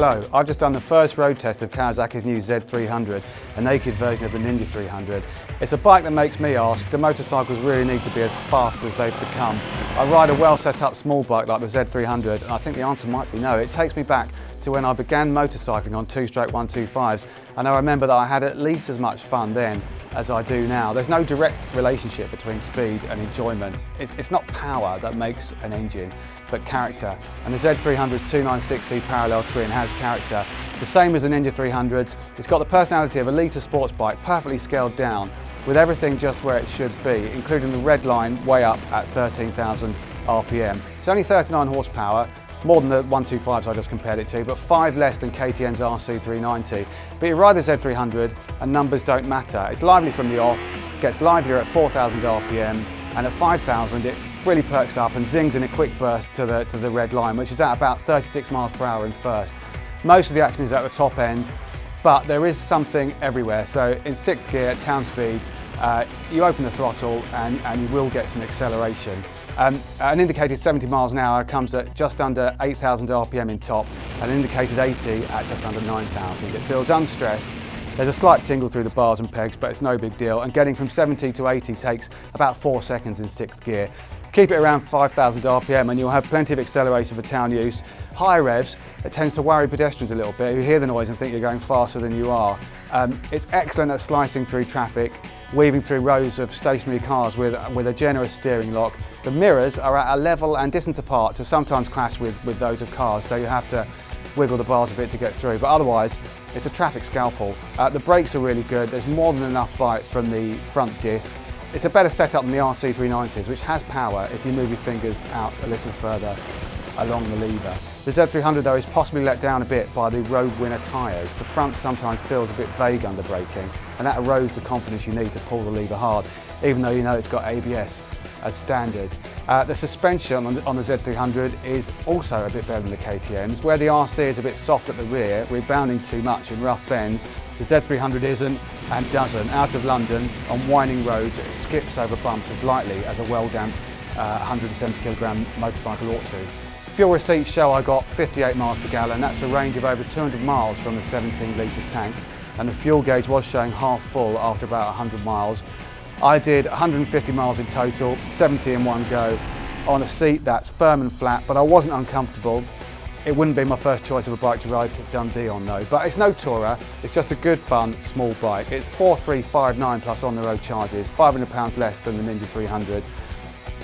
Hello, I've just done the first road test of Kawasaki's new Z300, a naked version of the Ninja 300. It's a bike that makes me ask, do motorcycles really need to be as fast as they've become? I ride a well set up small bike like the Z300 and I think the answer might be no. It takes me back to when I began motorcycling on 2-125s, and I remember that I had at least as much fun then as I do now. There's no direct relationship between speed and enjoyment. It's not power that makes an engine, but character. And the Z300's 296C parallel twin has character. The same as the Ninja 300s, it's got the personality of a litre sports bike, perfectly scaled down, with everything just where it should be, including the red line way up at 13,000 RPM. It's only 39 horsepower, more than the 125s I just compared it to, but 5 less than KTM's RC390. But you ride the Z300 and numbers don't matter. It's lively from the off, gets livelier at 4,000 RPM, and at 5,000 it really perks up and zings in a quick burst to the red line, which is at about 36 miles per hour in first. Most of the action is at the top end, but there is something everywhere. So in 6th gear at town speed, you open the throttle and you will get some acceleration. An indicated 70 miles an hour comes at just under 8,000 RPM in top, and indicated 80 at just under 9,000. It feels unstressed. There's a slight tingle through the bars and pegs, but it's no big deal, and getting from 70 to 80 takes about 4 seconds in 6th gear. Keep it around 5,000 RPM and you'll have plenty of acceleration for town use. High revs, it tends to worry pedestrians a little bit who hear the noise and think you're going faster than you are. It's excellent at slicing through traffic, weaving through rows of stationary cars with a generous steering lock. The mirrors are at a level and distance apart to sometimes clash with those of cars, so you have to wiggle the bars a bit to get through, but otherwise it's a traffic scalpel. The brakes are really good, there's more than enough bite from the front disc. It's a better setup than the RC390s, which has power if you move your fingers out a little further along the lever. The Z300 though is possibly let down a bit by the road winner tyres. The front sometimes feels a bit vague under braking, and that erodes the confidence you need to pull the lever hard, even though you know it's got ABS as standard. The suspension on the Z300 is also a bit better than the KTM's. Where the RC is a bit soft at the rear, rebounding too much in rough bends, the Z300 isn't and doesn't. Out of London, on winding roads, it skips over bumps as lightly as a well-damped 170 kilogram motorcycle ought to. Fuel receipts show I got 58 miles per gallon. That's a range of over 200 miles from the 17 litre tank, and the fuel gauge was showing half full after about 100 miles. I did 150 miles in total, 70 in one go, on a seat that's firm and flat, but I wasn't uncomfortable. It wouldn't be my first choice of a bike to ride to Dundee on though, but it's no tourer, it's just a good fun small bike. It's 4,359 plus on the road charges, £500 less than the Ninja 300.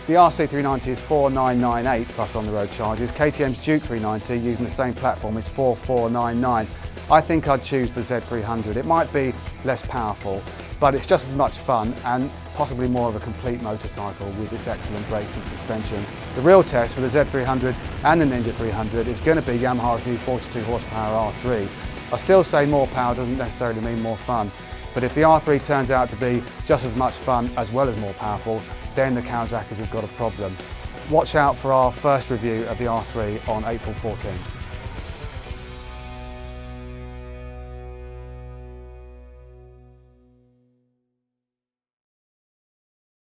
The RC390 is 4,998 plus on the road charges. KTM's Duke 390 using the same platform is 4,499. I think I'd choose the Z300. It might be less powerful, but it's just as much fun and possibly more of a complete motorcycle with its excellent brakes and suspension. The real test for the Z300 and the Ninja 300 is going to be Yamaha's new 42 horsepower R3. I still say more power doesn't necessarily mean more fun, but if the R3 turns out to be just as much fun as well as more powerful, then the Kawasaki's have got a problem. Watch out for our first review of the R3 on April 14.